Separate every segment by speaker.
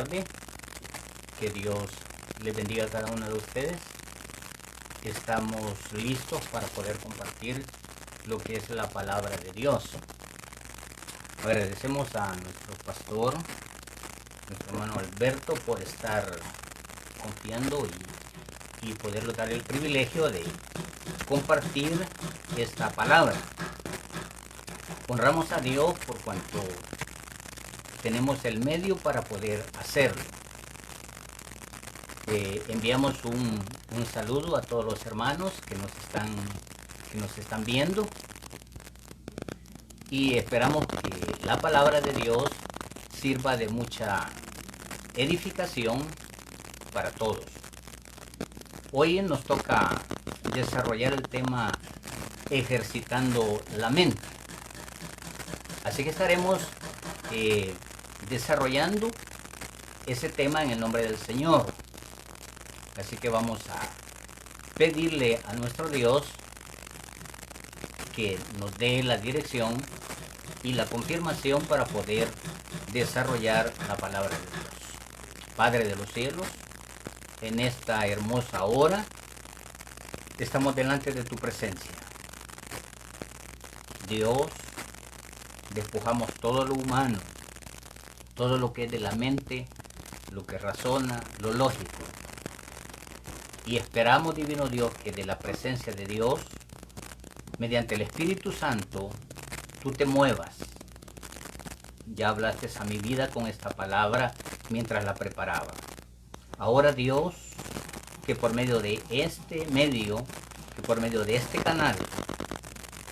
Speaker 1: tarde. Que Dios les bendiga a cada uno de ustedes. Estamos listos para poder compartir lo que es la palabra de Dios. Agradecemos a nuestro pastor, nuestro hermano Alberto, por estar confiando y poderle dar el privilegio de compartir esta palabra. Honramos a Dios por cuanto tenemos el medio para poder hacerlo. Enviamos un saludo a todos los hermanos que nos están viendo y esperamos que la palabra de Dios sirva de mucha edificación para todos. Hoy nos toca desarrollar el tema ejercitando la mente. Así que estaremos desarrollando ese tema en el nombre del Señor. Así que vamos a pedirle a nuestro Dios que nos dé la dirección y la confirmación para poder desarrollar la palabra de Dios. Padre de los cielos, en esta hermosa hora estamos delante de tu presencia. Dios, despojamos todo lo humano, todo lo que es de la mente, lo que razona, lo lógico. Y esperamos, divino Dios, que de la presencia de Dios, mediante el Espíritu Santo, tú te muevas. Ya hablaste a mi vida con esta palabra mientras la preparaba. Ahora, Dios, que por medio de este medio, que por medio de este canal,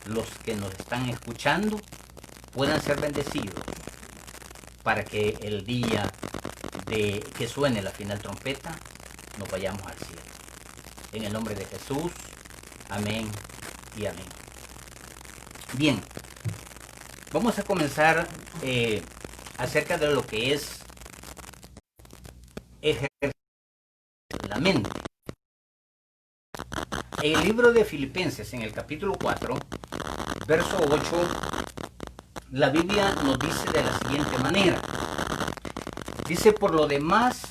Speaker 1: los que nos están escuchando puedan ser bendecidos para que el día de que suene la final trompeta nos vayamos al cielo. En el nombre de Jesús, amén y amén. Bien, vamos a comenzar acerca de lo que es ejercitar la mente. En el libro de Filipenses, en el capítulo 4, verso 8, la Biblia nos dice de la siguiente manera. Dice: por lo demás,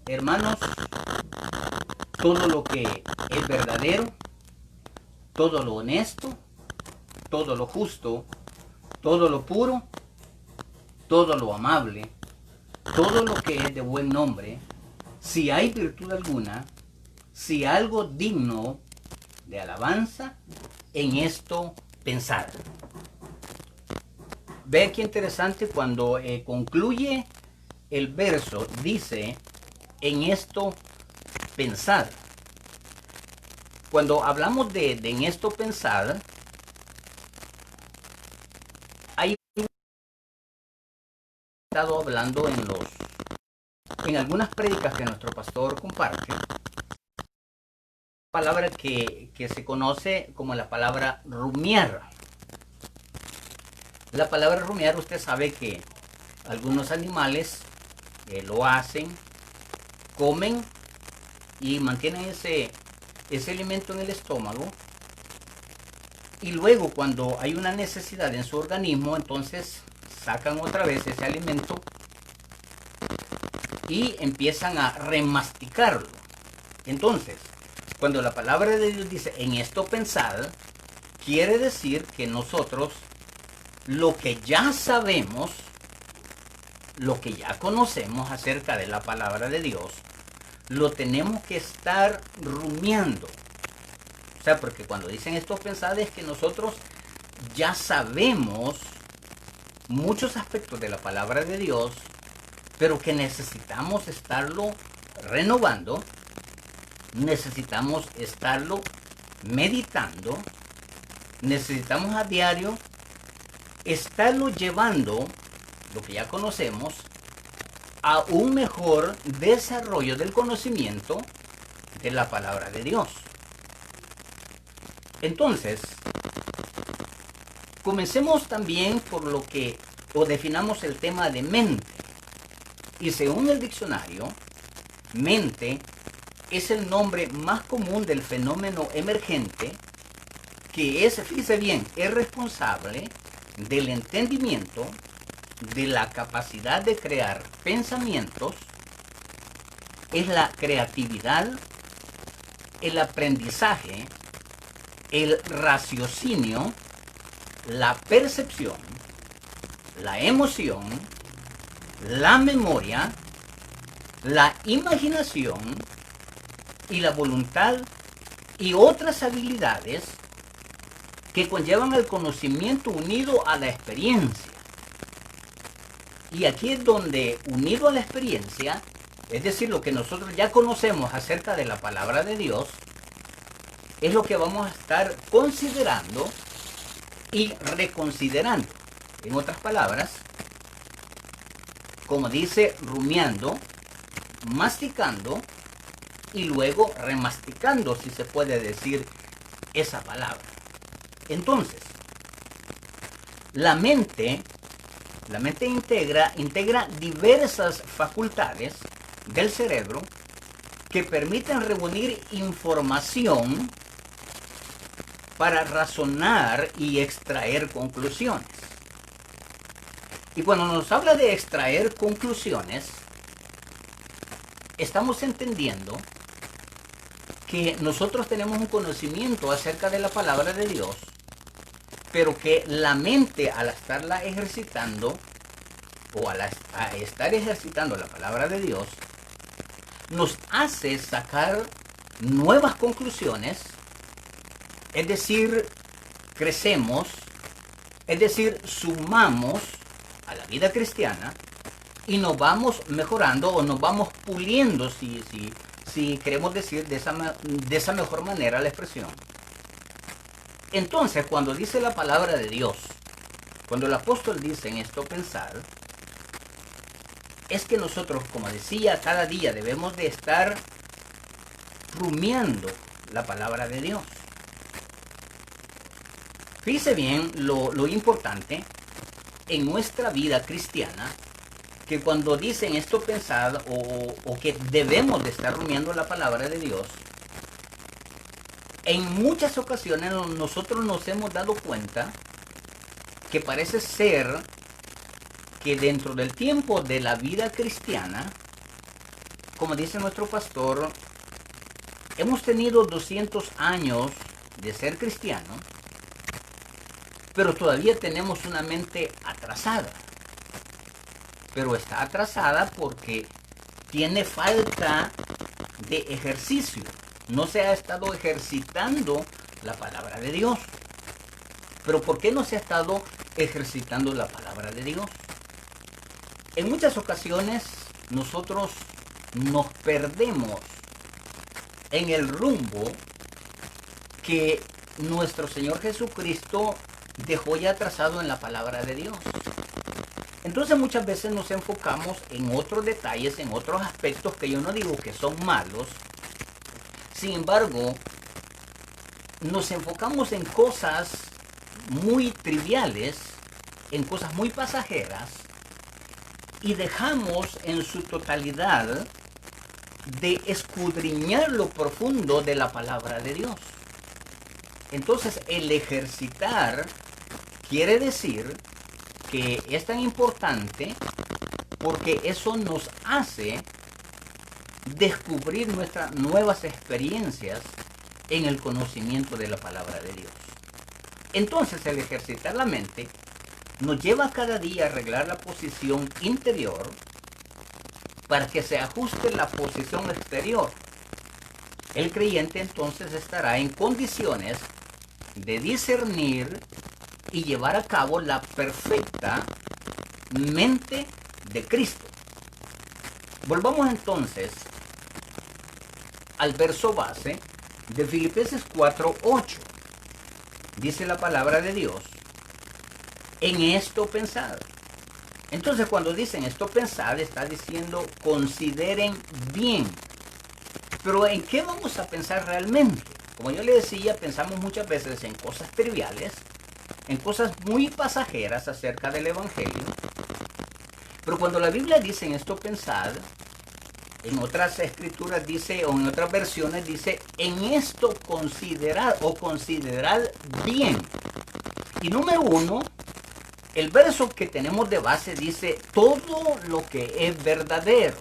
Speaker 1: hermanos, todo lo que es verdadero, todo lo honesto, todo lo justo, todo lo puro, todo lo amable, todo lo que es de buen nombre, si hay virtud alguna, si algo digno de alabanza, en esto pensar. Ve qué interesante cuando concluye el verso, dice: en esto pensar. Cuando hablamos de en esto pensar, hay estado hablando en algunas prédicas que nuestro pastor comparte, palabra que se conoce como la palabra rumiar. La palabra rumiar, usted sabe que algunos animales lo hacen, comen y mantienen ese alimento en el estómago, y luego cuando hay una necesidad en su organismo, entonces sacan otra vez ese alimento y empiezan a remasticarlo. Entonces, cuando la palabra de Dios dice en esto pensad, quiere decir que nosotros lo que ya sabemos, lo que ya conocemos acerca de la palabra de Dios, lo tenemos que estar rumiando. O sea, porque cuando dicen esto pensad es que nosotros ya sabemos muchos aspectos de la palabra de Dios, pero que necesitamos estarlo renovando, necesitamos estarlo meditando, necesitamos a diario estarlo llevando, lo que ya conocemos, a un mejor desarrollo del conocimiento de la palabra de Dios. Entonces, comencemos también por lo que, o definamos el tema de mente. Y según el diccionario, mente es el nombre más común del fenómeno emergente que es, fíjese bien, es responsable del entendimiento, de la capacidad de crear pensamientos, es la creatividad, el aprendizaje, el raciocinio, la percepción, la emoción, la memoria, la imaginación y la voluntad y otras habilidades que conllevan al conocimiento unido a la experiencia. Y aquí es donde, unido a la experiencia, es decir, lo que nosotros ya conocemos acerca de la palabra de Dios, es lo que vamos a estar considerando y reconsiderando. En otras palabras, como dice, rumiando, masticando y luego remasticando, si se puede decir esa palabra. Entonces, la mente integra diversas facultades del cerebro que permiten reunir información para razonar y extraer conclusiones. Y cuando nos habla de extraer conclusiones, estamos entendiendo que nosotros tenemos un conocimiento acerca de la palabra de Dios, pero que la mente, al estarla ejercitando, o a estar ejercitando la palabra de Dios, nos hace sacar nuevas conclusiones, es decir, crecemos, es decir, sumamos a la vida cristiana y nos vamos mejorando o nos vamos puliendo, si queremos decir de esa mejor manera la expresión. Entonces, cuando dice la palabra de Dios, cuando el apóstol dice en esto pensar, es que nosotros, como decía, cada día debemos de estar rumiando la palabra de Dios. Fíjese bien lo importante en nuestra vida cristiana, que cuando dicen esto pensar o que debemos de estar rumiando la palabra de Dios, en muchas ocasiones nosotros nos hemos dado cuenta que parece ser que dentro del tiempo de la vida cristiana, como dice nuestro pastor, hemos tenido 200 años de ser cristianos, pero todavía tenemos una mente atrasada. Pero está atrasada porque tiene falta de ejercicio. No se ha estado ejercitando la palabra de Dios. Pero ¿por qué no se ha estado ejercitando la palabra de Dios? En muchas ocasiones nosotros nos perdemos en el rumbo que nuestro Señor Jesucristo dejó ya trazado en la palabra de Dios. Entonces muchas veces nos enfocamos en otros detalles, en otros aspectos que yo no digo que son malos. Sin embargo, nos enfocamos en cosas muy triviales, en cosas muy pasajeras, y dejamos en su totalidad de escudriñar lo profundo de la palabra de Dios. Entonces, el ejercitar quiere decir que es tan importante porque eso nos hace descubrir nuestras nuevas experiencias en el conocimiento de la palabra de Dios. Entonces, el ejercitar la mente nos lleva cada día a arreglar la posición interior para que se ajuste la posición exterior. El creyente entonces estará en condiciones de discernir y llevar a cabo la perfecta mente de Cristo. Volvamos entonces al verso base de Filipenses 4:8. Dice la palabra de Dios: en esto pensad. Entonces, cuando dicen esto pensad, está diciendo consideren bien. Pero ¿en qué vamos a pensar realmente? Como yo le decía, pensamos muchas veces en cosas triviales, en cosas muy pasajeras acerca del Evangelio. Pero cuando la Biblia dice en esto pensad, en otras escrituras dice, o en otras versiones dice, en esto considerad o considerad bien. Y número uno, el verso que tenemos de base dice todo lo que es verdadero.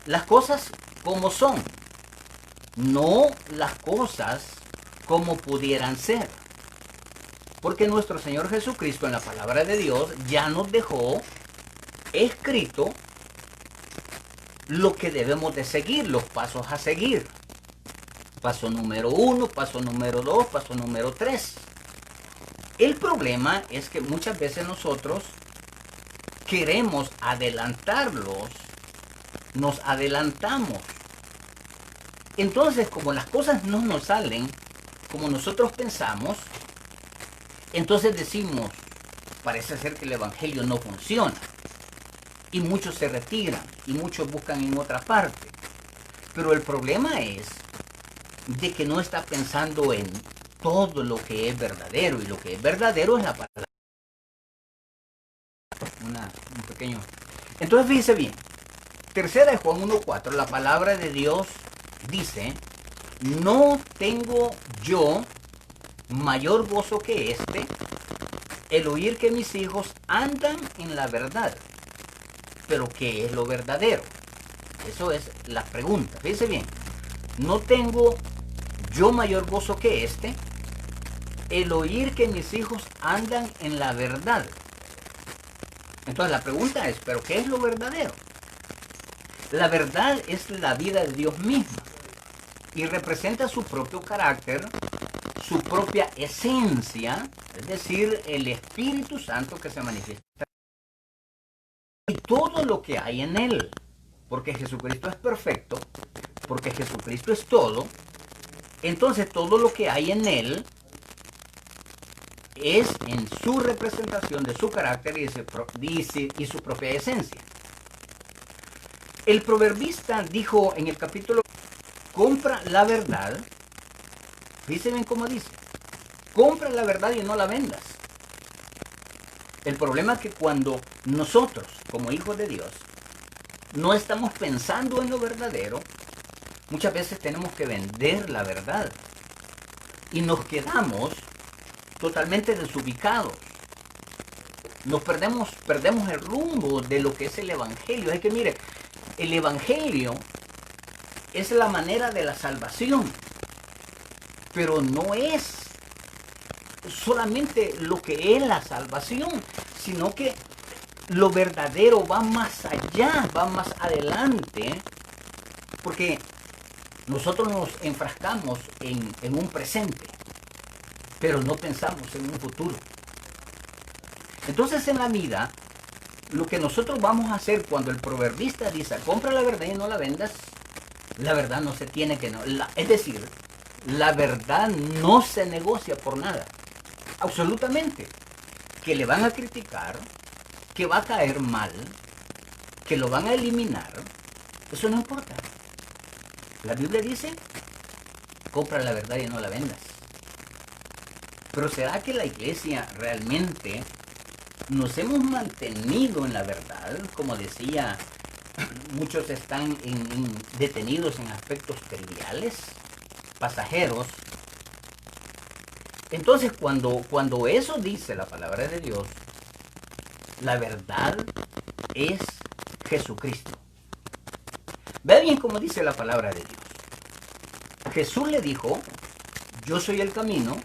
Speaker 1: las cosas como son, no las cosas como pudieran ser. Porque nuestro Señor Jesucristo en la palabra de Dios ya nos dejó escrito lo que debemos de seguir, los pasos a seguir. Paso número 1, paso número 2, paso número 3. El problema es que muchas veces nosotros queremos adelantarlos, nos adelantamos. Entonces, como las cosas no nos salen como nosotros pensamos, entonces decimos, parece ser que el evangelio no funciona. Y muchos se retiran y muchos buscan en otra parte. Pero el problema es de que no está pensando en todo lo que es verdadero. Y lo que es verdadero es la palabra. Un pequeño. Entonces fíjese bien. Tercera de Juan 1:4, la palabra de Dios dice, no tengo yo mayor gozo que este, el oír que mis hijos andan en la verdad. Pero ¿qué es lo verdadero? Eso es la pregunta. Fíjense bien. No tengo yo mayor gozo que este, el oír que mis hijos andan en la verdad. Entonces la pregunta es, ¿pero qué es lo verdadero? La verdad es la vida de Dios misma y representa su propio carácter, su propia esencia, es decir, el Espíritu Santo que se manifiesta. Y todo lo que hay en él, porque Jesucristo es perfecto, porque Jesucristo es todo, entonces todo lo que hay en él es en su representación de su carácter y su propia esencia. El proverbista dijo en el capítulo, compra la verdad, fíjense bien cómo dice, compra la verdad y no la vendas. El problema es que cuando nosotros, como hijos de Dios, no estamos pensando en lo verdadero, muchas veces tenemos que vender la verdad. Y nos quedamos totalmente desubicados. Perdemos el rumbo de lo que es el Evangelio. Es que mire, el Evangelio es la manera de la salvación, pero no es solamente lo que es la salvación, sino que lo verdadero va más allá, va más adelante, porque nosotros nos enfrascamos en un presente, pero no pensamos en un futuro. Entonces en la vida, lo que nosotros vamos a hacer cuando el proverbista dice, compra la verdad y no la vendas, la verdad no se tiene que... es decir, la verdad no se negocia por nada. Absolutamente. Que le van a criticar, que va a caer mal, que lo van a eliminar, eso no importa. La Biblia dice, compra la verdad y no la vendas. Pero ¿será que la iglesia realmente nos hemos mantenido en la verdad? Como decía, muchos están detenidos en aspectos triviales, pasajeros. Entonces, cuando eso dice la palabra de Dios, la verdad es Jesucristo. Ve bien cómo dice la palabra de Dios. Jesús le dijo, yo soy el camino,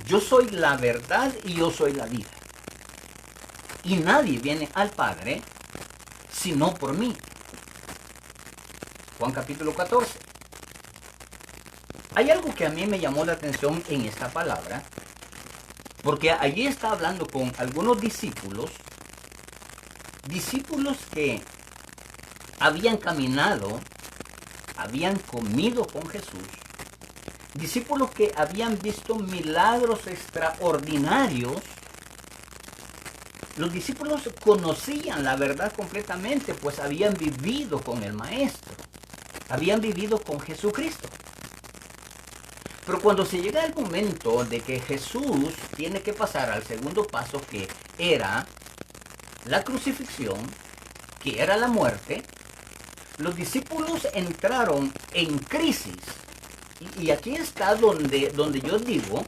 Speaker 1: yo soy la verdad y yo soy la vida. Y nadie viene al Padre sino por mí. Juan capítulo 14. Hay algo que a mí me llamó la atención en esta palabra, porque allí está hablando con algunos discípulos que habían caminado, habían comido con Jesús, discípulos que habían visto milagros extraordinarios. Los discípulos conocían la verdad completamente, pues habían vivido con el Maestro, habían vivido con Jesucristo. Pero cuando se llega el momento de que Jesús tiene que pasar al segundo paso, que era la crucifixión, que era la muerte, los discípulos entraron en crisis. Y aquí está donde yo digo,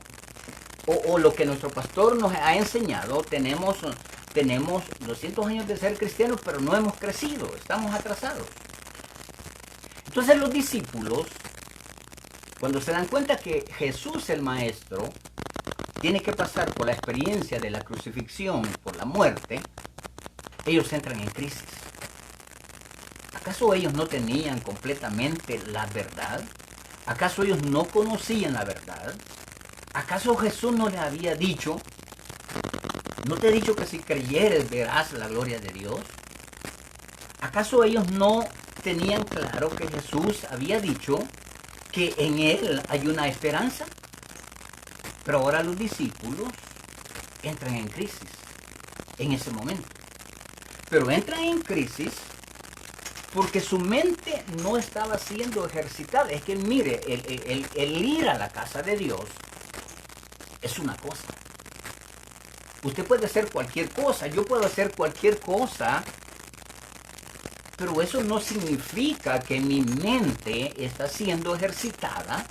Speaker 1: o lo que nuestro pastor nos ha enseñado, tenemos 200 años de ser cristianos, pero no hemos crecido, estamos atrasados. Entonces los discípulos, cuando se dan cuenta que Jesús el Maestro tiene que pasar por la experiencia de la crucifixión, por la muerte, ellos entran en crisis. ¿Acaso ellos no tenían completamente la verdad? ¿Acaso ellos no conocían la verdad? ¿Acaso Jesús no les había dicho, no te he dicho que si creyeres verás la gloria de Dios? ¿Acaso ellos no tenían claro que Jesús había dicho que en Él hay una esperanza? Pero ahora los discípulos entran en crisis en ese momento. Pero entran en crisis porque su mente no estaba siendo ejercitada. Es que mire, el ir a la casa de Dios es una cosa. Usted puede hacer cualquier cosa, yo puedo hacer cualquier cosa, pero eso no significa que mi mente está siendo ejercitada,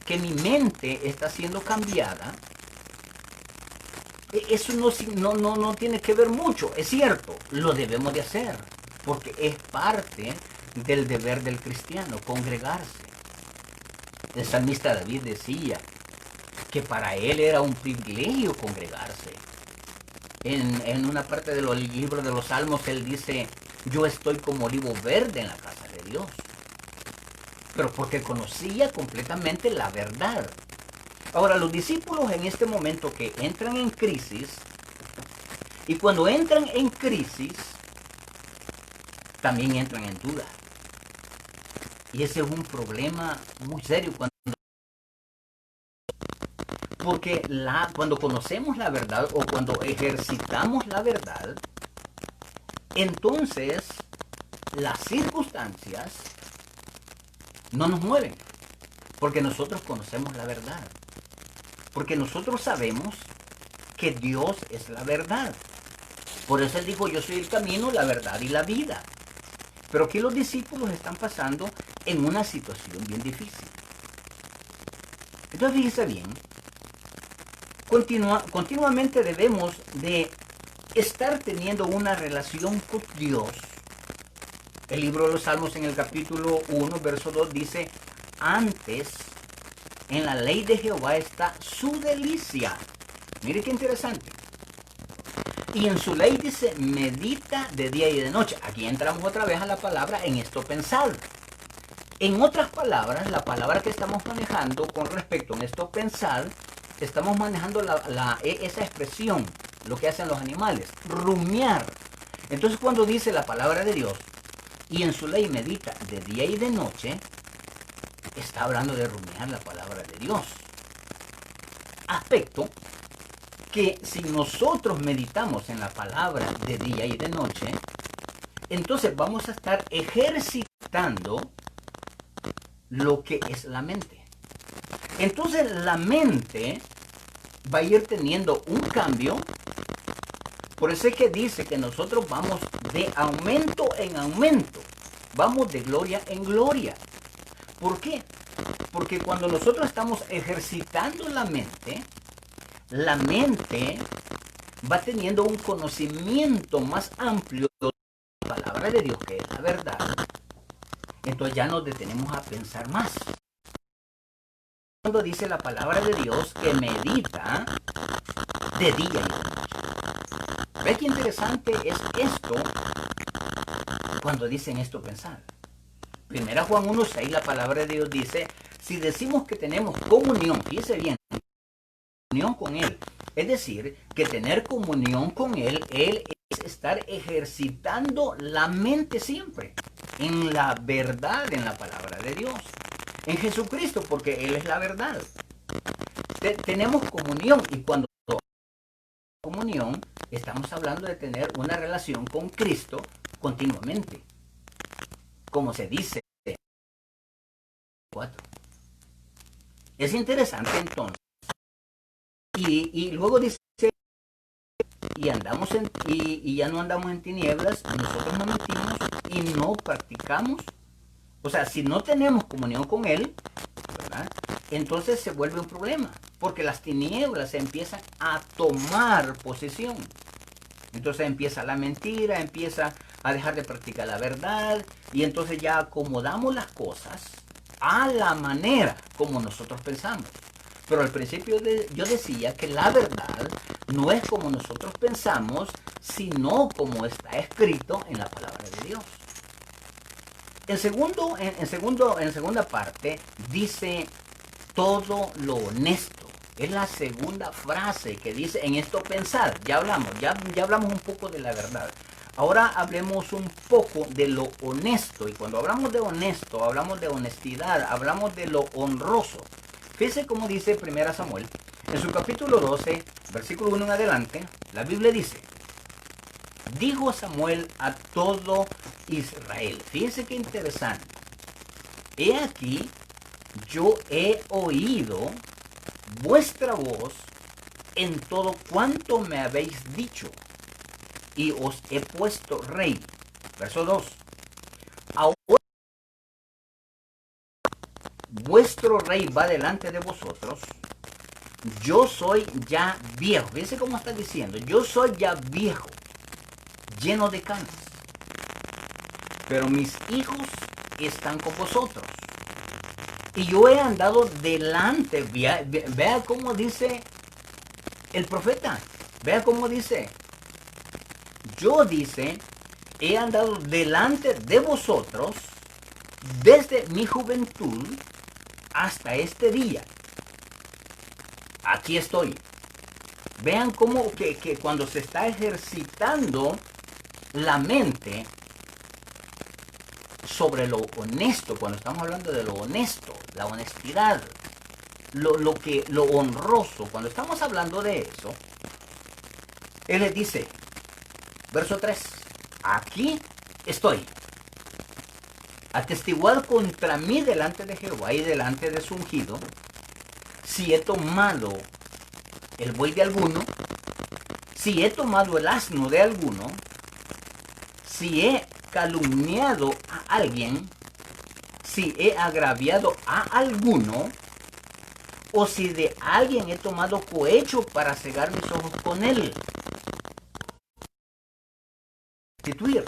Speaker 1: que mi mente está siendo cambiada. Eso no tiene que ver mucho. Es cierto, lo debemos de hacer, porque es parte del deber del cristiano, congregarse. El salmista David decía que para él era un privilegio congregarse. En una parte de los libros de los Salmos él dice, yo estoy como olivo verde en la casa de Dios. Pero porque conocía completamente la verdad. Ahora, los discípulos en este momento que entran en crisis, y cuando entran en crisis, también entran en duda. Y ese es un problema muy serio porque cuando conocemos la verdad o cuando ejercitamos la verdad, entonces las circunstancias no nos mueven, porque nosotros conocemos la verdad. Porque nosotros sabemos que Dios es la verdad. Por eso Él dijo, yo soy el camino, la verdad y la vida. Pero aquí los discípulos están pasando en una situación bien difícil. Entonces fíjese bien, continuamente debemos de estar teniendo una relación con Dios. El libro de los Salmos en el capítulo 1, verso 2 dice, antes en la ley de Jehová está su delicia. Mire qué interesante. Y en su ley dice, medita de día y de noche. Aquí entramos otra vez a la palabra en esto pensar. En otras palabras, la palabra que estamos manejando con respecto a esto pensar, estamos manejando esa expresión, lo que hacen los animales, rumiar. Entonces cuando dice la palabra de Dios, y en su ley medita de día y de noche, está hablando de rumiar la palabra de Dios. Aspecto que si nosotros meditamos en la palabra de día y de noche, entonces vamos a estar ejercitando lo que es la mente. Entonces la mente va a ir teniendo un cambio. Por eso es que dice que nosotros vamos de aumento en aumento. Vamos de gloria en gloria. ¿Por qué? Porque cuando nosotros estamos ejercitando la mente va teniendo un conocimiento más amplio de la palabra de Dios, que es la verdad. Entonces ya nos detenemos a pensar más. Cuando dice la palabra de Dios que medita de día y de noche. ¿Ve qué interesante es esto cuando dicen esto pensar? Primera Juan 1:6, la palabra de Dios dice, si decimos que tenemos comunión, fíjese bien, comunión con Él, es decir, que tener comunión con Él es estar ejercitando la mente siempre, en la verdad, en la palabra de Dios, en Jesucristo, porque Él es la verdad. Tenemos comunión, y cuando comunión, estamos hablando de tener una relación con Cristo continuamente, como se dice. 4. Es interesante entonces. Y luego dice, y ya no andamos en tinieblas, nosotros no mentimos y no practicamos. O sea, si no tenemos comunión con Él, ¿verdad? Entonces se vuelve un problema, porque las tinieblas empiezan a tomar posesión. Entonces empieza la mentira, empieza a dejar de practicar la verdad y entonces ya acomodamos las cosas a la manera como nosotros pensamos. Pero al principio yo decía que la verdad no es como nosotros pensamos, sino como está escrito en la palabra de Dios. En segunda parte dice todo lo honesto. Es la segunda frase que dice en esto pensar. Ya hablamos un poco de la verdad. Ahora hablemos un poco de lo honesto. Y cuando hablamos de honesto, hablamos de honestidad, hablamos de lo honroso. Fíjese cómo dice 1 Samuel. En su capítulo 12, versículo 1 en adelante, la Biblia dice: dijo Samuel a todo Israel. Fíjense qué interesante. He aquí, yo he oído vuestra voz en todo cuanto me habéis dicho, y os he puesto rey. Verso 2. Ahora vuestro rey va delante de vosotros. Yo soy ya viejo. Fíjense cómo está diciendo. Yo soy ya viejo, lleno de canas, pero mis hijos están con vosotros. Y yo he andado delante. Vea cómo dice el profeta. Vea cómo dice. Yo, dice, he andado delante de vosotros desde mi juventud hasta este día. Aquí estoy. Vean cómo que cuando se está ejercitando la mente sobre lo honesto, cuando estamos hablando de lo honesto, la honestidad, lo honroso, cuando estamos hablando de eso, él les dice, verso 3, aquí estoy, atestiguar contra mí delante de Jehová y delante de su ungido, si he tomado el buey de alguno, si he tomado el asno de alguno, si he calumniado a alguien, si he agraviado a alguno, o si de alguien he tomado cohecho para cegar mis ojos con él. Restituir.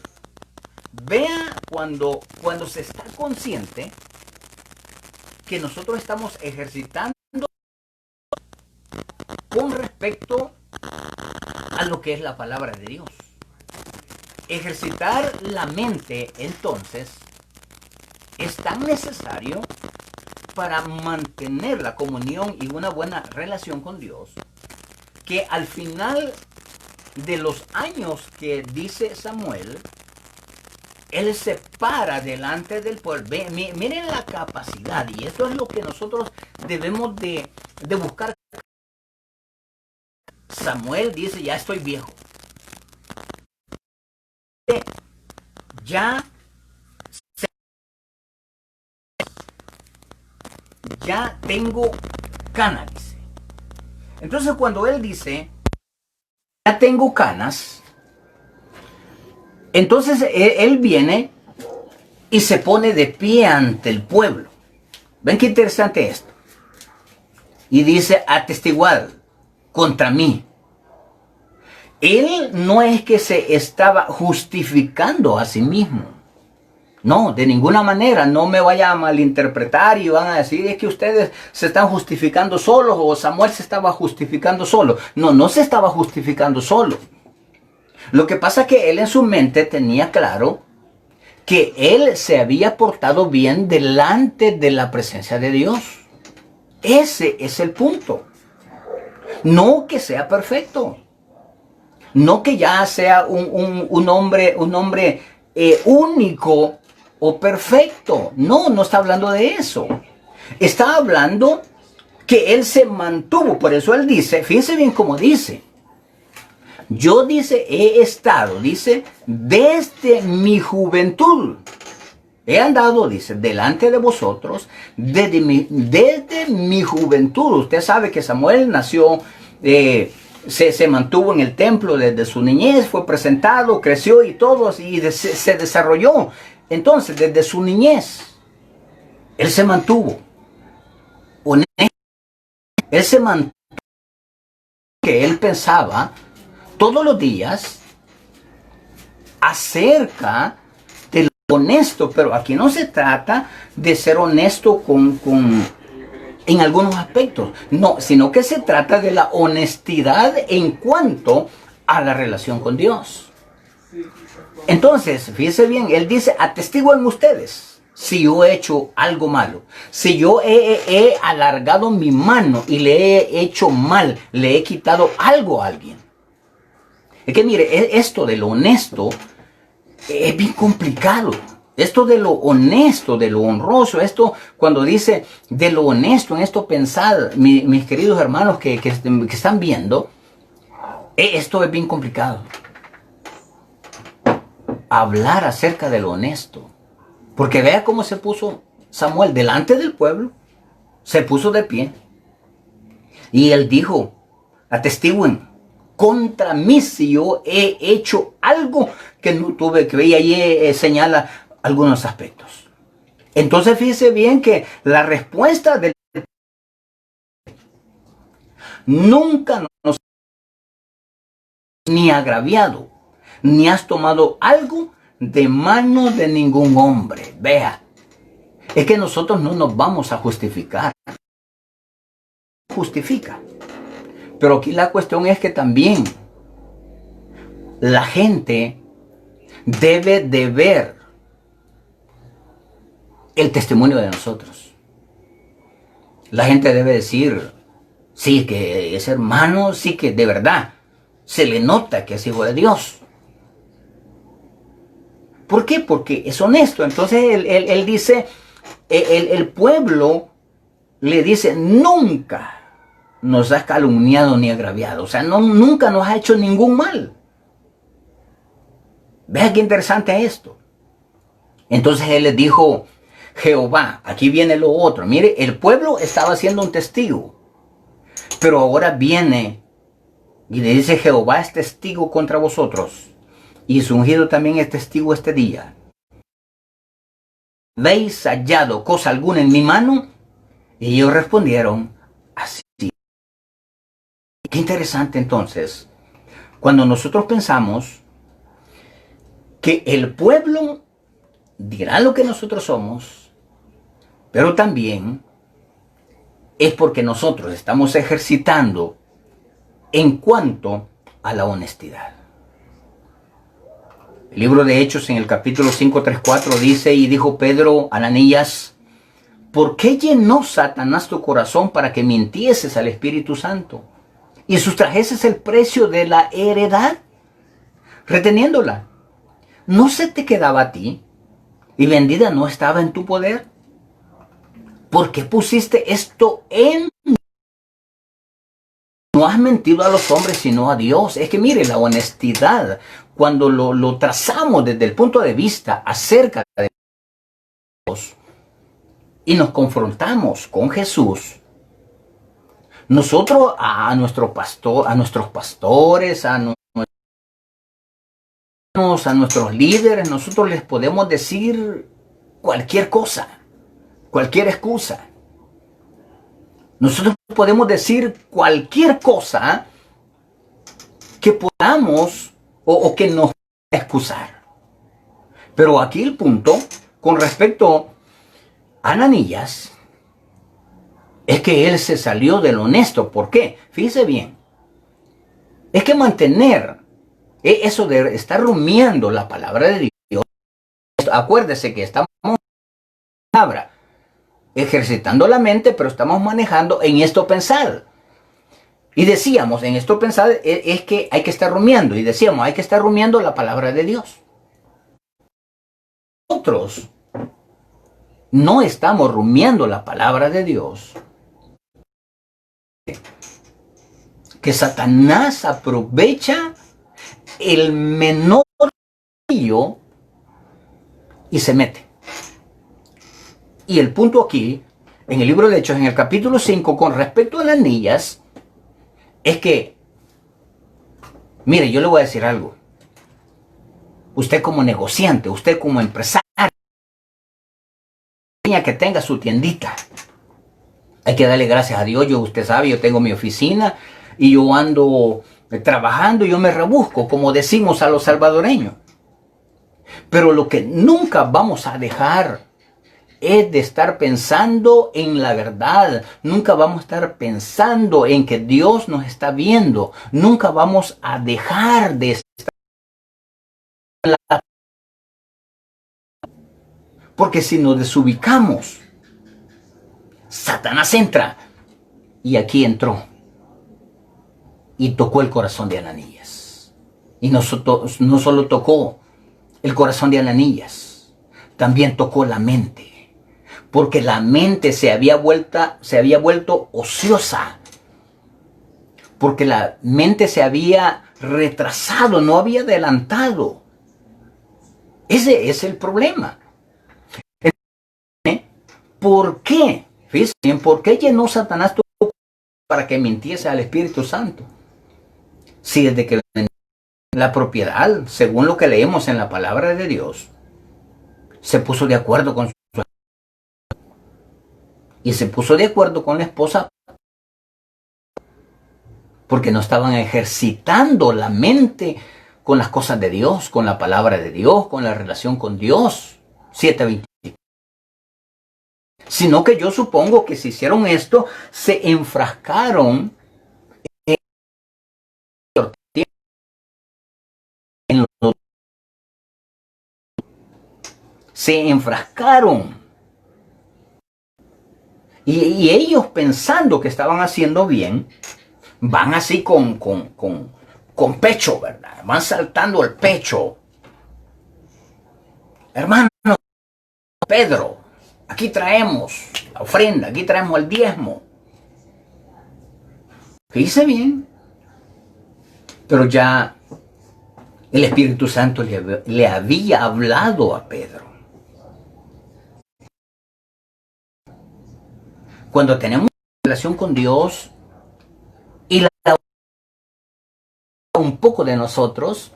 Speaker 1: Vea cuando se está consciente que nosotros estamos ejercitando con respecto a lo que es la palabra de Dios. Ejercitar la mente, entonces, es tan necesario para mantener la comunión y una buena relación con Dios, que al final de los años que dice Samuel, él se para delante del pueblo. Miren la capacidad, y esto es lo que nosotros debemos de buscar. Samuel dice, ya estoy viejo. Ya tengo canas, dice. Entonces cuando él dice, ya tengo canas, entonces él viene y se pone de pie ante el pueblo. ¿Ven qué interesante esto? Y dice, atestiguad contra mí. Él no es que se estaba justificando a sí mismo. No, de ninguna manera. No me vaya a malinterpretar y van a decir es que ustedes se están justificando solos o Samuel se estaba justificando solo. No, no se estaba justificando solo. Lo que pasa es que él en su mente tenía claro que él se había portado bien delante de la presencia de Dios. Ese es el punto. No que sea perfecto. No que ya sea un hombre único o perfecto. No, no está hablando de eso. Está hablando que él se mantuvo. Por eso él dice, fíjense bien cómo dice. Yo, dice, he estado, dice, desde mi juventud. He andado, dice, delante de vosotros desde mi juventud. Usted sabe que Samuel nació, se mantuvo en el templo desde su niñez, fue presentado, creció y todo, y se desarrolló. Entonces, desde su niñez, él se mantuvo honesto. Él se mantuvo que él pensaba todos los días acerca de lo honesto, pero aquí no se trata de ser honesto en algunos aspectos, no, sino que se trata de la honestidad en cuanto a la relación con Dios. Entonces, fíjese bien, él dice, atestiguen ustedes si yo he hecho algo malo, si yo he alargado mi mano y le he hecho mal, le he quitado algo a alguien. Es que mire, esto de lo honesto es bien complicado. Esto de lo honesto, de lo honroso, esto cuando dice de lo honesto, en esto pensad, mis queridos hermanos que están viendo, esto es bien complicado. Hablar acerca de lo honesto. Porque vea cómo se puso Samuel delante del pueblo, se puso de pie. Y él dijo, atestiguen contra mí si yo he hecho algo que no tuve que ver. Y ahí señala algunos aspectos. Entonces fíjese bien que la respuesta del nunca nos ni agraviado, ni has tomado algo de mano de ningún hombre. Vea, es que nosotros no nos vamos a justificar. Justifica. Pero aquí la cuestión es que también la gente debe de ver el testimonio de nosotros. La gente debe decir, sí, que ese hermano, sí que de verdad se le nota que es hijo de Dios. ¿Por qué? Porque es honesto. Entonces él dice, el pueblo le dice, nunca nos ha calumniado ni agraviado. O sea, nunca nos ha hecho ningún mal. Vea qué interesante esto. Entonces él les dijo, Jehová, aquí viene lo otro. Mire, el pueblo estaba siendo un testigo. Pero ahora viene y le dice, Jehová es testigo contra vosotros. Y su ungido también es testigo este día. ¿Veis hallado cosa alguna en mi mano? Y ellos respondieron, así. Qué interesante entonces, cuando nosotros pensamos que el pueblo dirá lo que nosotros somos, pero también es porque nosotros estamos ejercitando en cuanto a la honestidad. El libro de Hechos en el capítulo 5, 3, 4 dice, y dijo Pedro a Ananías, ¿por qué llenó Satanás tu corazón para que mintieses al Espíritu Santo y sustrajeses el precio de la heredad, reteniéndola? ¿No se te quedaba a ti y vendida no estaba en tu poder? ¿Por qué pusiste esto en? No has mentido a los hombres sino a Dios. Es que mire, la honestidad, cuando lo trazamos desde el punto de vista acerca de Dios y nos confrontamos con Jesús, nosotros a nuestros pastores, a nuestros líderes, nosotros les podemos decir cualquier cosa, cualquier excusa. Nosotros podemos decir cualquier cosa que podamos o que nos pueda excusar. Pero aquí el punto con respecto a Ananías es que él se salió del honesto. ¿Por qué? Fíjese bien. Es que mantener eso de estar rumiando la palabra de Dios, acuérdese que estamos en la palabra, ejercitando la mente, pero estamos manejando en esto pensar. Y decíamos, en esto pensar es que hay que estar rumiando. Y decíamos, hay que estar rumiando la palabra de Dios. Nosotros no estamos rumiando la palabra de Dios. Que Satanás aprovecha el menor y se mete. Y el punto aquí, en el libro de Hechos, en el capítulo 5, con respecto a Ananías, es que, mire, yo le voy a decir algo. Usted como negociante, usted como empresario, que tenga su tiendita, hay que darle gracias a Dios. Usted sabe, yo tengo mi oficina y yo ando trabajando y yo me rebusco, como decimos a los salvadoreños. Pero lo que nunca vamos a dejar es de estar pensando en la verdad. Nunca vamos a estar pensando en que Dios nos está viendo. Nunca vamos a dejar de estar en la... Porque si nos desubicamos, Satanás entra. Y aquí entró. Y tocó el corazón de Ananías. Y no solo tocó el corazón de Ananías, también tocó la mente. Porque la mente se había vuelto ociosa. Porque la mente se había retrasado, no había adelantado. Ese es el problema. ¿Por qué? Fíjense bien, ¿por qué llenó Satanás tu boca para que mintiese al Espíritu Santo? Si desde que la propiedad, según lo que leemos en la palabra de Dios, se puso de acuerdo con su... Y se puso de acuerdo con la esposa porque no estaban ejercitando la mente con las cosas de Dios, con la palabra de Dios, con la relación con Dios. 7:20. Sino que yo supongo que si hicieron esto, se enfrascaron en lo... Se enfrascaron. Y ellos pensando que estaban haciendo bien, van así con pecho, ¿verdad? Van saltando el pecho. Hermano Pedro, aquí traemos la ofrenda, aquí traemos el diezmo. Fíjese bien. Pero ya el Espíritu Santo le había hablado a Pedro. Cuando tenemos una relación con Dios y un poco de nosotros,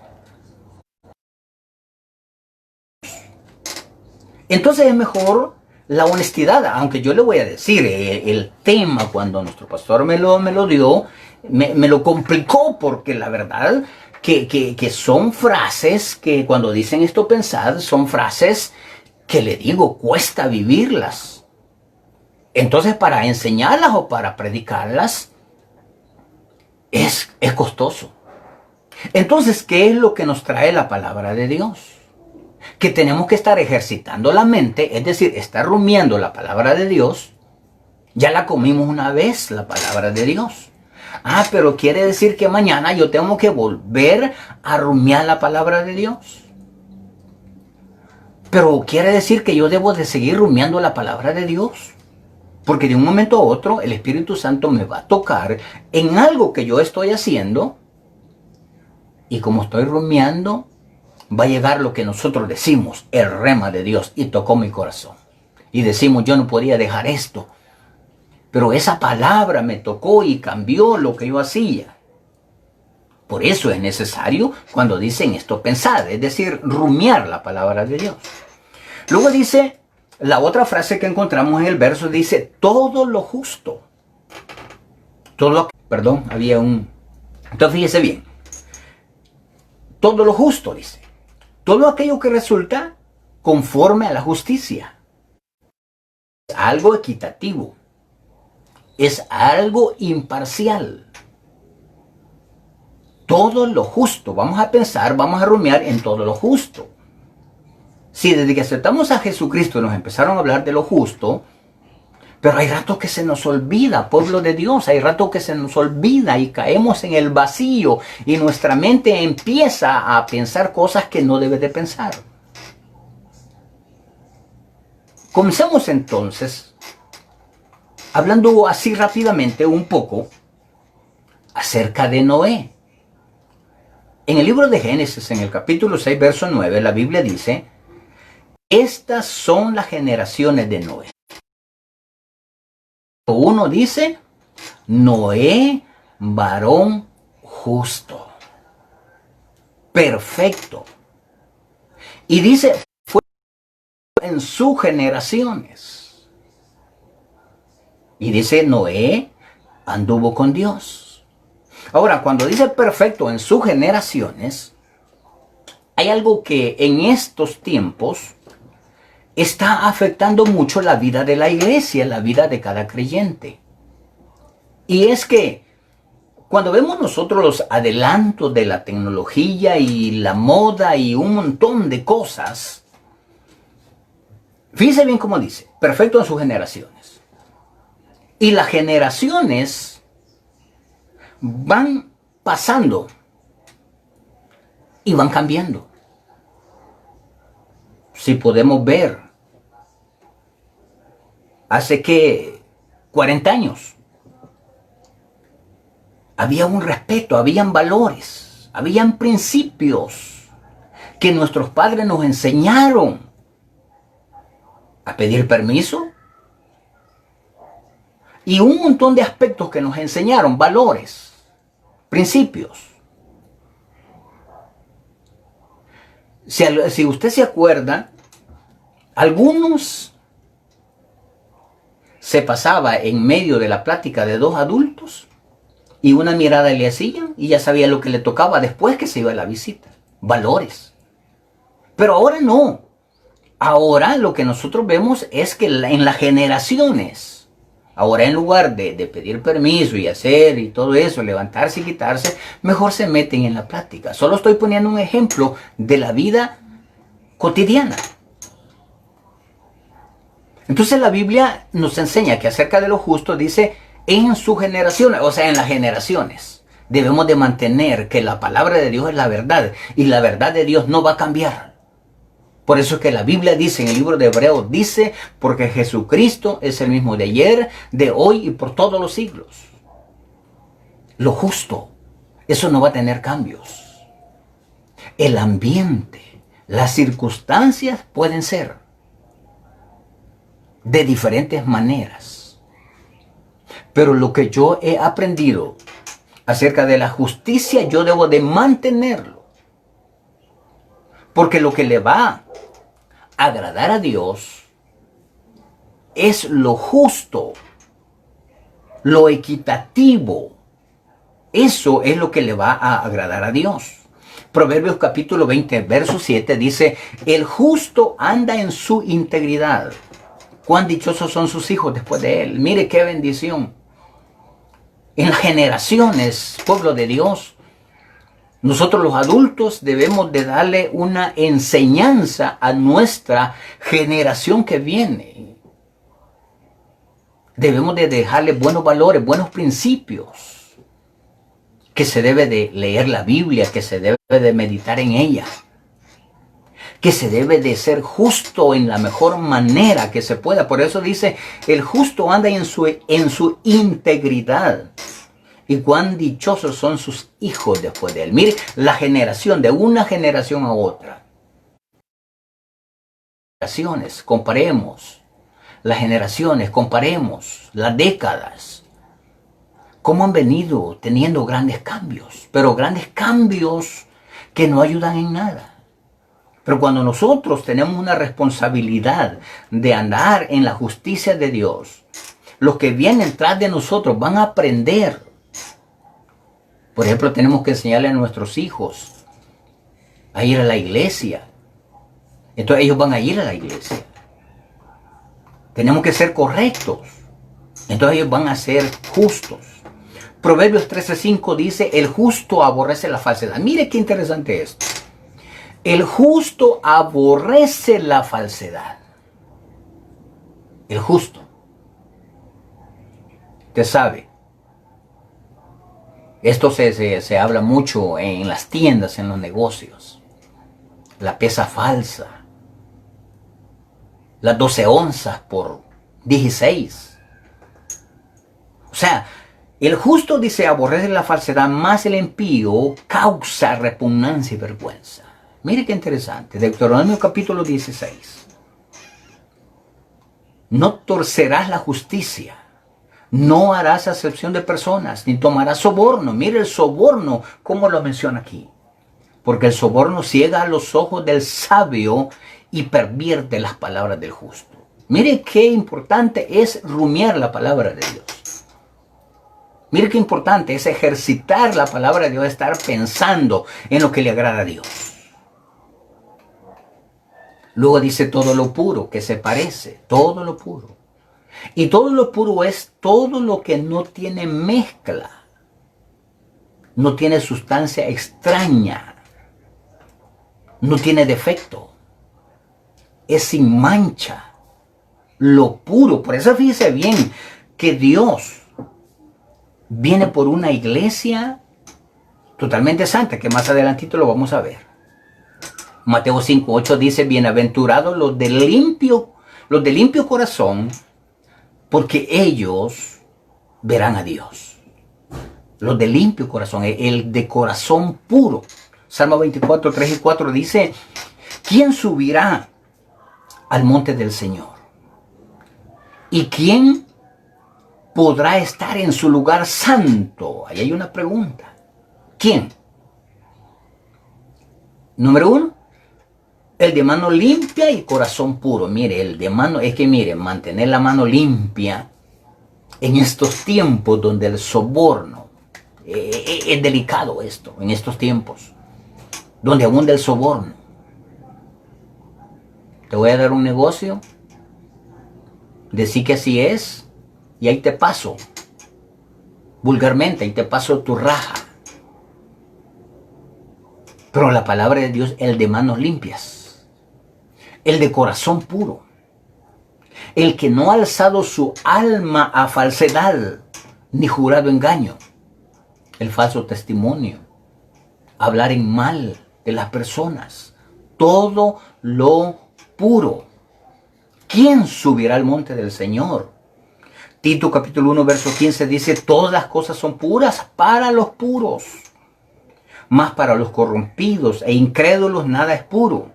Speaker 1: entonces es mejor la honestidad. Aunque yo le voy a decir, el tema cuando nuestro pastor me lo dio, me lo complicó, porque la verdad que son frases que cuando dicen esto pensad, son frases que le digo, cuesta vivirlas. Entonces para enseñarlas o para predicarlas es costoso. Entonces, ¿qué es lo que nos trae la palabra de Dios? Que tenemos que estar ejercitando la mente, es decir, estar rumiando la palabra de Dios. Ya la comimos una vez, la palabra de Dios. Ah, pero quiere decir que mañana yo tengo que volver a rumiar la palabra de Dios. Pero quiere decir que yo debo de seguir rumiando la palabra de Dios. Porque de un momento a otro el Espíritu Santo me va a tocar en algo que yo estoy haciendo. Y como estoy rumiando, va a llegar lo que nosotros decimos, el rema de Dios, y tocó mi corazón. Y decimos, yo no podía dejar esto. Pero esa palabra me tocó y cambió lo que yo hacía. Por eso es necesario, cuando dicen esto, pensar, es decir, rumiar la palabra de Dios. Luego dice, la otra frase que encontramos en el verso dice, todo lo justo. Había un... Entonces fíjese bien. Todo lo justo, dice. Todo aquello que resulta conforme a la justicia. Es algo equitativo. Es algo imparcial. Todo lo justo. Vamos a pensar, vamos a rumiar en todo lo justo. Si desde que aceptamos a Jesucristo nos empezaron a hablar de lo justo, pero hay rato que se nos olvida, pueblo de Dios, hay rato que se nos olvida y caemos en el vacío y nuestra mente empieza a pensar cosas que no debe de pensar. Comencemos entonces hablando así rápidamente un poco acerca de Noé. En el libro de Génesis, en el capítulo 6, verso 9, la Biblia dice, estas son las generaciones de Noé. Uno dice, Noé, varón justo, perfecto. Y dice, fue en sus generaciones. Y dice, Noé anduvo con Dios. Ahora, cuando dice perfecto en sus generaciones, hay algo que en estos tiempos está afectando mucho la vida de la iglesia, la vida de cada creyente. Y es que cuando vemos nosotros los adelantos de la tecnología y la moda y un montón de cosas, fíjense bien cómo dice, perfecto en sus generaciones. Y las generaciones van pasando y van cambiando. Si podemos ver, hace que 40 años había un respeto, habían valores, habían principios que nuestros padres nos enseñaron a pedir permiso y un montón de aspectos que nos enseñaron, valores, principios. Si usted se acuerda, algunos se pasaba en medio de la plática de dos adultos y una mirada le hacían y ya sabía lo que le tocaba después que se iba a la visita. Valores. Pero ahora no. Ahora lo que nosotros vemos es que en las generaciones, ahora en lugar de pedir permiso y hacer y todo eso, levantarse y quitarse, mejor se meten en la plática. Solo estoy poniendo un ejemplo de la vida cotidiana. Entonces la Biblia nos enseña que acerca de lo justo dice en sus generaciones, o sea, en las generaciones. Debemos de mantener que la palabra de Dios es la verdad y la verdad de Dios no va a cambiar. Por eso es que la Biblia dice en el libro de Hebreos, dice, porque Jesucristo es el mismo de ayer, de hoy y por todos los siglos. Lo justo, eso no va a tener cambios. El ambiente, las circunstancias pueden ser de diferentes maneras. Pero lo que yo he aprendido acerca de la justicia, yo debo de mantenerlo. Porque lo que le va a agradar a Dios es lo justo, lo equitativo. Eso es lo que le va a agradar a Dios. Proverbios capítulo 20, verso 7 dice, el justo anda en su integridad. Cuán dichosos son sus hijos después de él. Mire qué bendición. En las generaciones, pueblo de Dios, nosotros los adultos debemos de darle una enseñanza a nuestra generación que viene. Debemos de dejarle buenos valores, buenos principios. Que se debe de leer la Biblia, que se debe de meditar en ella. Que se debe de ser justo en la mejor manera que se pueda. Por eso dice, el justo anda en su integridad. Y cuán dichosos son sus hijos después de él. Mire, la generación, de una generación a otra. Comparemos las generaciones, comparemos las décadas. Cómo han venido teniendo grandes cambios. Pero grandes cambios que no ayudan en nada. Pero cuando nosotros tenemos una responsabilidad de andar en la justicia de Dios, los que vienen tras de nosotros van a aprender. Por ejemplo, tenemos que enseñarle a nuestros hijos a ir a la iglesia. Entonces ellos van a ir a la iglesia. Tenemos que ser correctos. Entonces ellos van a ser justos. Proverbios 13:5 dice, el justo aborrece la falsedad. Mire qué interesante esto. El justo aborrece la falsedad. El justo. Usted sabe. Esto se habla mucho en las tiendas, en los negocios. La pesa falsa. Las 12 onzas por 16. O sea, el justo dice aborrece la falsedad, más el impío causa repugnancia y vergüenza. Mire qué interesante. Deuteronomio capítulo 16. No torcerás la justicia. No harás acepción de personas, ni tomarás soborno. Mire el soborno, cómo lo menciona aquí. Porque el soborno ciega los ojos del sabio y pervierte las palabras del justo. Mire qué importante es rumiar la palabra de Dios. Mire qué importante es ejercitar la palabra de Dios, estar pensando en lo que le agrada a Dios. Luego dice todo lo puro, que se parece, todo lo puro. Y todo lo puro es todo lo que no tiene mezcla, no tiene sustancia extraña, no tiene defecto, es sin mancha, lo puro. Por eso fíjese bien que Dios viene por una iglesia totalmente santa, que más adelantito lo vamos a ver. Mateo 5:8 dice, bienaventurados los de limpio corazón, porque ellos verán a Dios. Los de limpio corazón, el de corazón puro. Salmo 24, 3 y 4 dice, ¿quién subirá al monte del Señor? ¿Y quién podrá estar en su lugar santo? Ahí hay una pregunta. ¿Quién? Número 1, el de mano limpia y corazón puro. Mire, el de mano, es que mire, mantener la mano limpia en estos tiempos donde el soborno, es delicado esto, en estos tiempos, donde abunda el soborno. Te voy a dar un negocio, decir que así es, y ahí te paso, vulgarmente, ahí te paso tu raja. Pero la palabra de Dios, el de manos limpias, el de corazón puro, el que no ha alzado su alma a falsedad, ni jurado engaño, el falso testimonio, hablar en mal de las personas, todo lo puro. ¿Quién subirá al monte del Señor? Tito capítulo 1 verso 15 dice, todas las cosas son puras para los puros, mas para los corrompidos e incrédulos nada es puro,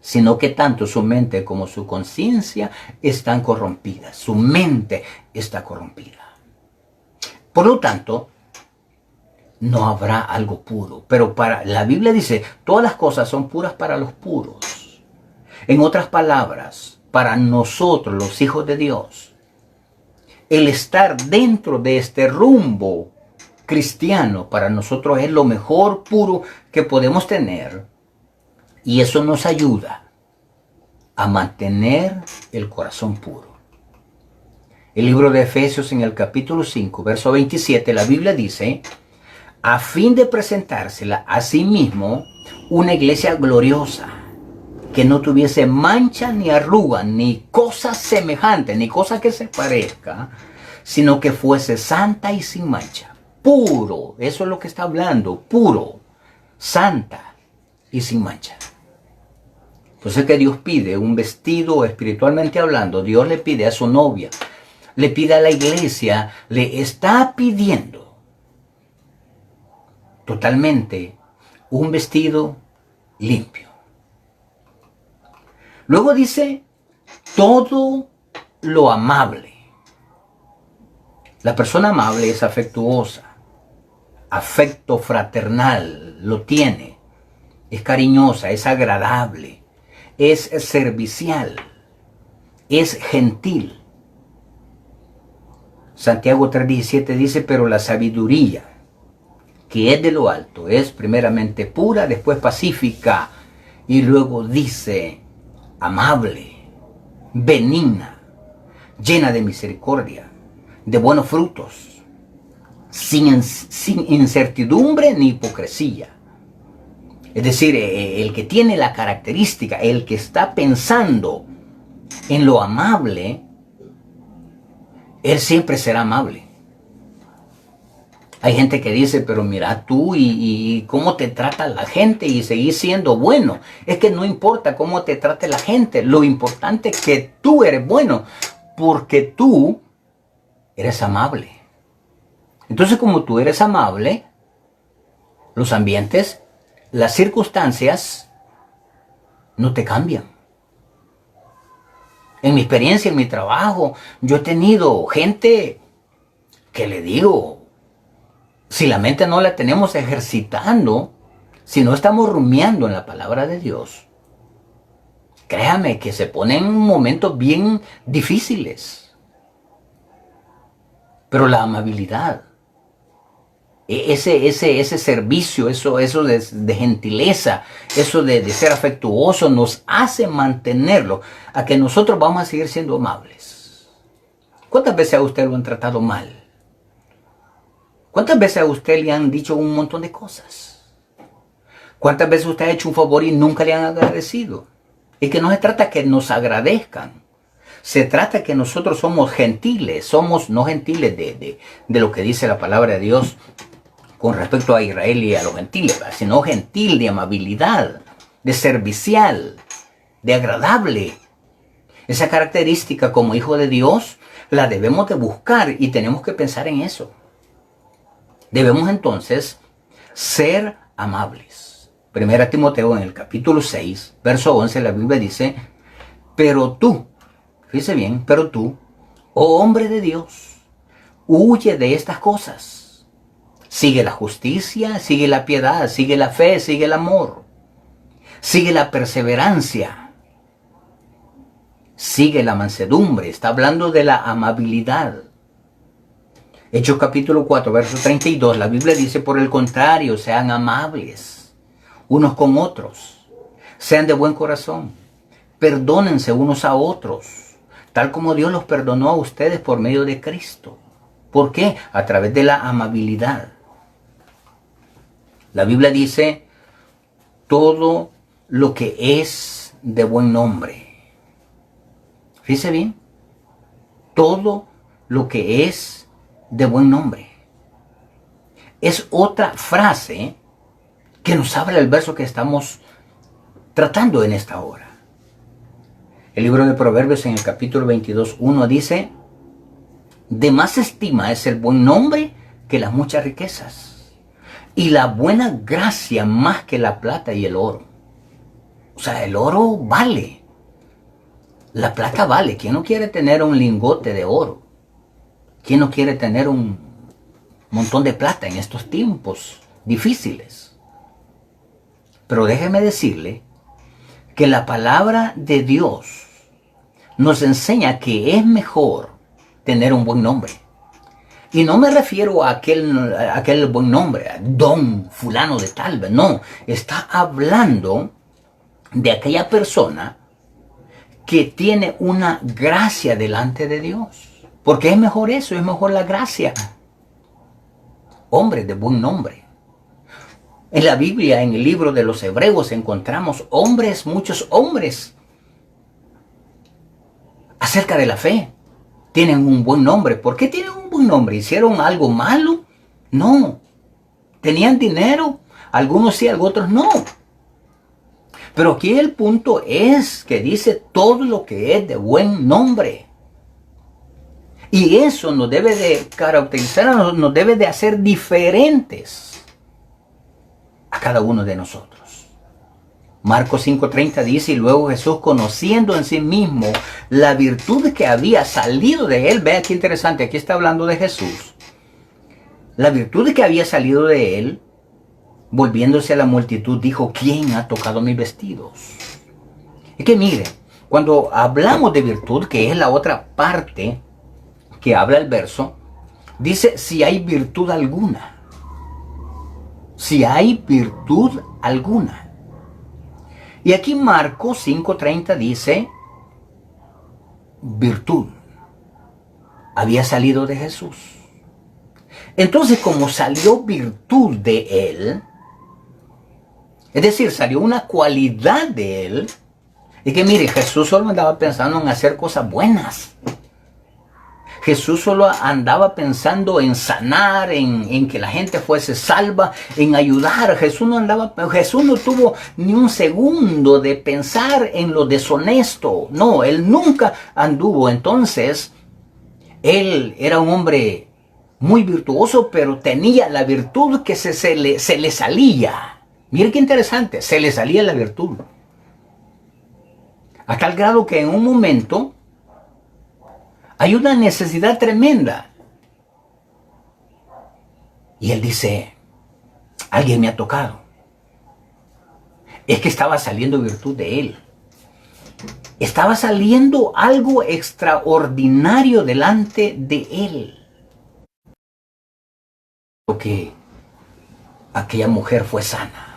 Speaker 1: sino que tanto su mente como su conciencia están corrompidas. Su mente está corrompida. Por lo tanto, no habrá algo puro. Pero la Biblia dice, todas las cosas son puras para los puros. En otras palabras, para nosotros, los hijos de Dios, el estar dentro de este rumbo cristiano, para nosotros es lo mejor puro que podemos tener. Y eso nos ayuda a mantener el corazón puro. El libro de Efesios en el capítulo 5, verso 27, la Biblia dice, a fin de presentársela a sí mismo una iglesia gloriosa, que no tuviese mancha ni arruga, ni cosa semejante, ni cosa que se parezca, sino que fuese santa y sin mancha. Puro, eso es lo que está hablando, puro, santa y sin mancha. Entonces que Dios pide un vestido, espiritualmente hablando, Dios le pide a su novia, le pide a la iglesia, le está pidiendo totalmente un vestido limpio. Luego dice, todo lo amable. La persona amable es afectuosa, afecto fraternal, lo tiene, es cariñosa, es agradable, es servicial, es gentil. Santiago 3:17 dice, pero la sabiduría que es de lo alto es primeramente pura, después pacífica, y luego dice amable, benigna, llena de misericordia, de buenos frutos, sin incertidumbre ni hipocresía. Es decir, el que tiene la característica, el que está pensando en lo amable, él siempre será amable. Hay gente que dice, pero mira tú y cómo te trata la gente y seguís siendo bueno. Es que no importa cómo te trate la gente, lo importante es que tú eres bueno, porque tú eres amable. Entonces, como tú eres amable, los ambientes, las circunstancias no te cambian. En mi experiencia, en mi trabajo, yo he tenido gente que le digo, si la mente no la tenemos ejercitando, si no estamos rumiando en la palabra de Dios, créame que se ponen momentos bien difíciles. Pero la amabilidad Ese servicio, eso de gentileza, eso de ser afectuoso nos hace mantenerlo a que nosotros vamos a seguir siendo amables. ¿Cuántas veces a usted lo han tratado mal? ¿Cuántas veces a usted le han dicho un montón de cosas? ¿Cuántas veces usted ha hecho un favor y nunca le han agradecido? Y que no se trata que nos agradezcan. Se trata que nosotros somos gentiles, somos no gentiles de lo que dice la palabra de Dios con respecto a Israel y a los gentiles, sino gentil, de amabilidad, de servicial, de agradable. Esa característica como hijo de Dios la debemos de buscar y tenemos que pensar en eso. Debemos entonces ser amables. Primera Timoteo en el capítulo 6, verso 11, la Biblia dice, pero tú, fíjese bien, pero tú, oh hombre de Dios, huye de estas cosas. Sigue la justicia, sigue la piedad, sigue la fe, sigue el amor, sigue la perseverancia, sigue la mansedumbre. Está hablando de la amabilidad. Hechos capítulo 4, verso 32, la Biblia dice, por el contrario, sean amables unos con otros, sean de buen corazón, perdónense unos a otros, tal como Dios los perdonó a ustedes por medio de Cristo. ¿Por qué? A través de la amabilidad. La Biblia dice, todo lo que es de buen nombre. Fíjese bien, todo lo que es de buen nombre. Es otra frase que nos habla el verso que estamos tratando en esta hora. El libro de Proverbios en el capítulo 22, 1 dice, de más estima es el buen nombre que las muchas riquezas, y la buena gracia más que la plata y el oro. O sea, el oro vale. La plata vale. ¿Quién no quiere tener un lingote de oro? ¿Quién no quiere tener un montón de plata en estos tiempos difíciles? Pero déjeme decirle que la palabra de Dios nos enseña que es mejor tener un buen nombre. Y no me refiero a aquel buen nombre, don fulano de tal, no. Está hablando de aquella persona que tiene una gracia delante de Dios. Porque es mejor eso, es mejor la gracia. Hombre de buen nombre. En la Biblia, en el libro de los Hebreos, encontramos hombres, muchos hombres, acerca de la fe. Tienen un buen nombre. ¿Por qué tienen un buen nombre? ¿Hicieron algo malo? No. ¿Tenían dinero? Algunos sí, otros no. Pero aquí el punto es que dice todo lo que es de buen nombre. Y eso nos debe de caracterizar, nos debe de hacer diferentes a cada uno de nosotros. Marcos 5:30 dice, y luego Jesús, conociendo en sí mismo la virtud que había salido de él, vea qué interesante, aquí está hablando de Jesús, la virtud que había salido de él, volviéndose a la multitud, dijo, ¿quién ha tocado mis vestidos? Es que mire, cuando hablamos de virtud, que es la otra parte que habla el verso, dice si hay virtud alguna. Si hay virtud alguna. Y aquí Marcos 5:30 dice, virtud había salido de Jesús. Entonces, como salió virtud de él, es decir, salió una cualidad de él, y que mire, Jesús solo andaba pensando en hacer cosas buenas. Jesús solo andaba pensando en sanar, en que la gente fuese salva, en ayudar. Jesús no tuvo ni un segundo de pensar en lo deshonesto. No, él nunca anduvo. Entonces, él era un hombre muy virtuoso, pero tenía la virtud que se le salía. Mire qué interesante, se le salía la virtud. A tal grado que en un momento hay una necesidad tremenda. Y él dice, alguien me ha tocado. Es que estaba saliendo virtud de él. Estaba saliendo algo extraordinario delante de él. Lo que aquella mujer fue sana.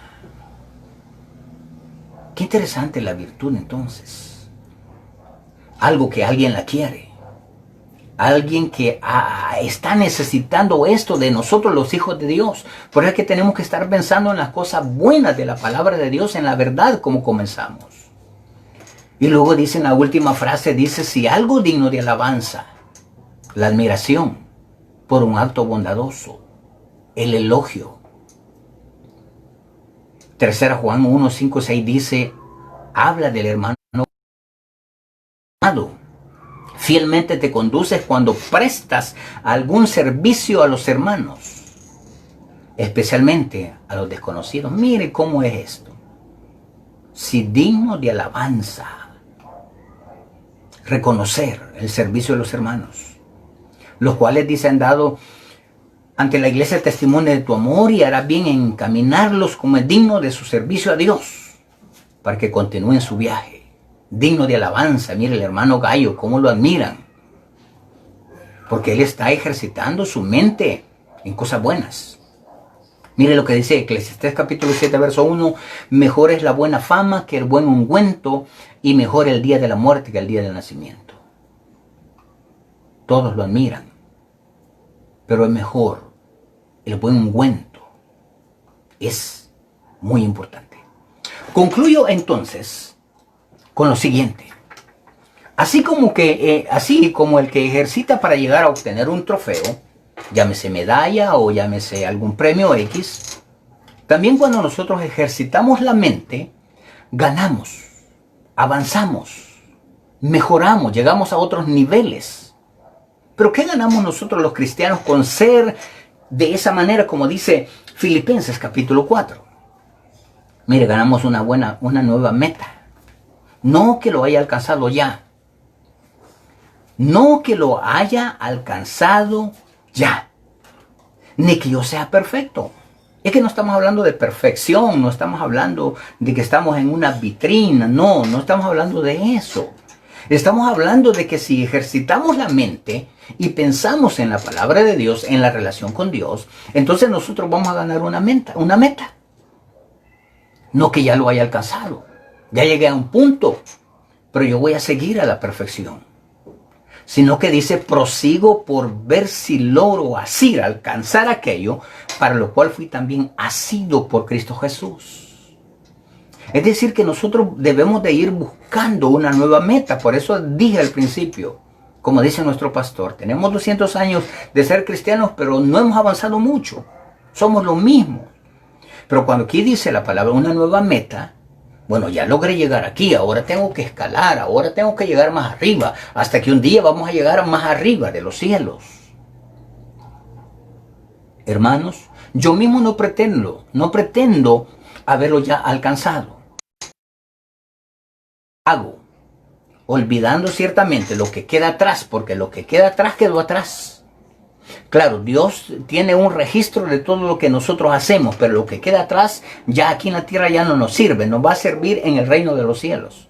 Speaker 1: Qué interesante la virtud entonces. Algo que alguien la quiere. Alguien que está necesitando esto de nosotros los hijos de Dios. Por eso es que tenemos que estar pensando en las cosas buenas de la palabra de Dios, en la verdad como comenzamos. Y luego dice en la última frase, dice, si algo digno de alabanza, la admiración por un acto bondadoso, el elogio. 3 Juan 1, 5, 6 dice, habla del hermano amado. Fielmente te conduces cuando prestas algún servicio a los hermanos, especialmente a los desconocidos. Mire cómo es esto. Si digno de alabanza, reconocer el servicio de los hermanos, los cuales dicen dado ante la iglesia testimonio de tu amor y harás bien en encaminarlos como es digno de su servicio a Dios, para que continúen su viaje. Digno de alabanza. Mire el hermano Gallo, cómo lo admiran. Porque él está ejercitando su mente en cosas buenas. Mire lo que dice Eclesiastés capítulo 7, verso 1. Mejor es la buena fama que el buen ungüento, y mejor el día de la muerte que el día del nacimiento. Todos lo admiran. Pero es mejor el buen ungüento. Es muy importante. Concluyo entonces con lo siguiente. Así como el que ejercita para llegar a obtener un trofeo, llámese medalla o llámese algún premio X, también cuando nosotros ejercitamos la mente, ganamos, avanzamos, mejoramos, llegamos a otros niveles. Pero ¿qué ganamos nosotros los cristianos con ser de esa manera, como dice Filipenses capítulo 4? Mire, ganamos una nueva meta. No que lo haya alcanzado ya. No que lo haya alcanzado ya. Ni que yo sea perfecto. Es que no estamos hablando de perfección. No estamos hablando de que estamos en una vitrina. No estamos hablando de eso. Estamos hablando de que si ejercitamos la mente y pensamos en la palabra de Dios, en la relación con Dios, entonces nosotros vamos a ganar una meta. No que ya lo haya alcanzado. Ya llegué a un punto, pero yo voy a seguir a la perfección. Sino que dice, prosigo por ver si logro asir, alcanzar aquello para lo cual fui también asido por Cristo Jesús. Es decir, que nosotros debemos de ir buscando una nueva meta. Por eso dije al principio, como dice nuestro pastor, tenemos 200 años de ser cristianos, pero no hemos avanzado mucho. Somos lo mismo. Pero cuando aquí dice la palabra una nueva meta, bueno, ya logré llegar aquí, ahora tengo que escalar, ahora tengo que llegar más arriba, hasta que un día vamos a llegar más arriba de los cielos. Hermanos, yo mismo no pretendo haberlo ya alcanzado. Hago, olvidando ciertamente lo que queda atrás, porque lo que queda atrás quedó atrás. Claro, Dios tiene un registro de todo lo que nosotros hacemos, pero lo que queda atrás ya aquí en la tierra ya no nos sirve, nos va a servir en el reino de los cielos.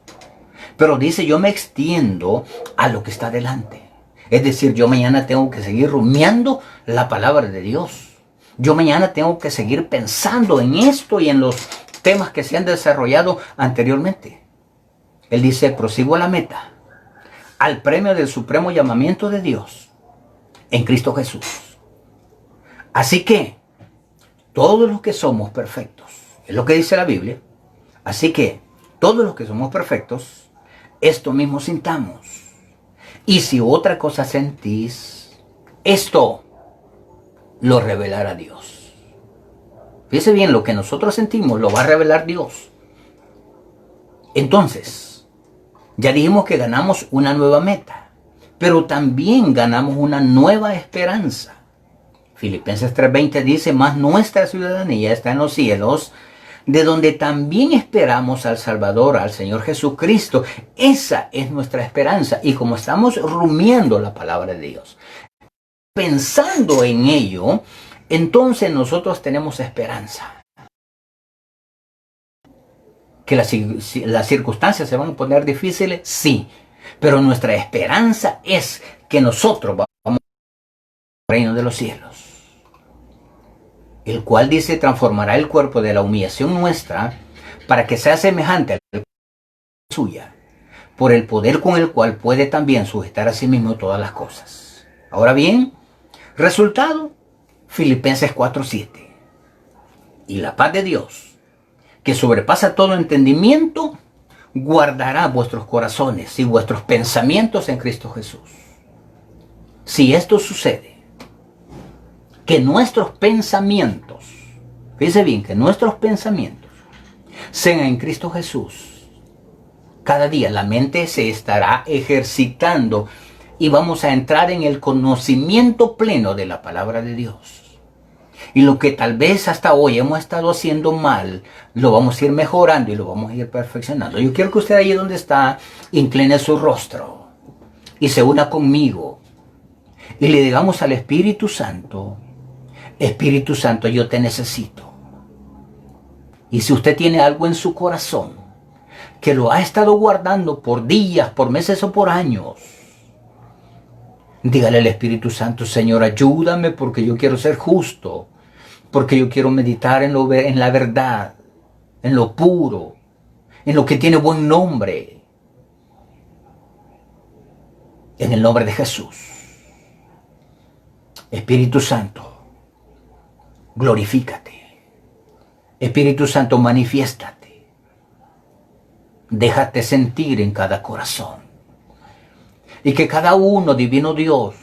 Speaker 1: Pero dice, yo me extiendo a lo que está delante. Es decir, yo mañana tengo que seguir rumiando la palabra de Dios. Yo mañana tengo que seguir pensando en esto y en los temas que se han desarrollado anteriormente. Él dice, prosigo a la meta, al premio del supremo llamamiento de Dios en Cristo Jesús. Así que todos los que somos perfectos, es lo que dice la Biblia, así que todos los que somos perfectos, esto mismo sintamos. Y si otra cosa sentís, esto lo revelará Dios. Fíjese bien, lo que nosotros sentimos lo va a revelar Dios. Entonces, ya dijimos que ganamos una nueva meta, pero también ganamos una nueva esperanza. Filipenses 3:20 dice, mas nuestra ciudadanía está en los cielos, de donde también esperamos al Salvador, al Señor Jesucristo. Esa es nuestra esperanza. Y como estamos rumiando la palabra de Dios, pensando en ello, entonces nosotros tenemos esperanza. ¿Que las circunstancias se van a poner difíciles? Sí. Pero nuestra esperanza es que nosotros vamos al reino de los cielos. el cual dice transformará el cuerpo de la humillación nuestra para que sea semejante a la suya, por el poder con el cual puede también sujetar a sí mismo todas las cosas. Ahora bien, resultado, Filipenses 4:7. Y la paz de Dios, que sobrepasa todo entendimiento, guardará vuestros corazones y vuestros pensamientos en Cristo Jesús. Si esto sucede, que nuestros pensamientos, fíjese bien, que nuestros pensamientos sean en Cristo Jesús, cada día la mente se estará ejercitando y vamos a entrar en el conocimiento pleno de la palabra de Dios. Y lo que tal vez hasta hoy hemos estado haciendo mal, lo vamos a ir mejorando y lo vamos a ir perfeccionando. Yo quiero que usted ahí donde está, incline su rostro y se una conmigo. Y le digamos al Espíritu Santo, Espíritu Santo, yo te necesito. Y si usted tiene algo en su corazón, que lo ha estado guardando por días, por meses o por años, dígale al Espíritu Santo, Señor, ayúdame porque yo quiero ser justo. Porque yo quiero meditar en la verdad, en lo puro, en lo que tiene buen nombre. En el nombre de Jesús. Espíritu Santo, glorifícate. Espíritu Santo, manifiéstate. Déjate sentir en cada corazón. Y que cada uno, divino Dios,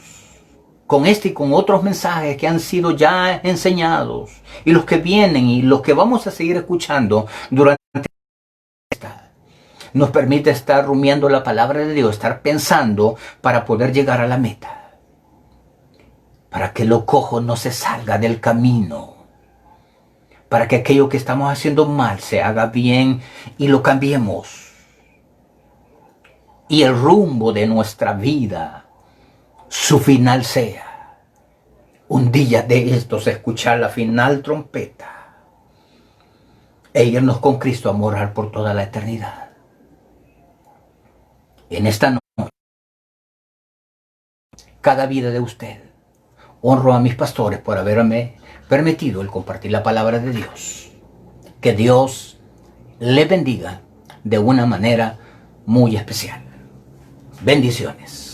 Speaker 1: con este y con otros mensajes que han sido ya enseñados, y los que vienen y los que vamos a seguir escuchando durante esta, nos permite estar rumiando la palabra de Dios, estar pensando para poder llegar a la meta. Para que lo cojo no se salga del camino. Para que aquello que estamos haciendo mal se haga bien y lo cambiemos. Y el rumbo de nuestra vida, su final sea un día de estos escuchar la final trompeta e irnos con Cristo a morar por toda la eternidad. En esta noche, cada vida de usted, honro a mis pastores por haberme permitido el compartir la palabra de Dios. Que Dios le bendiga de una manera muy especial. Bendiciones.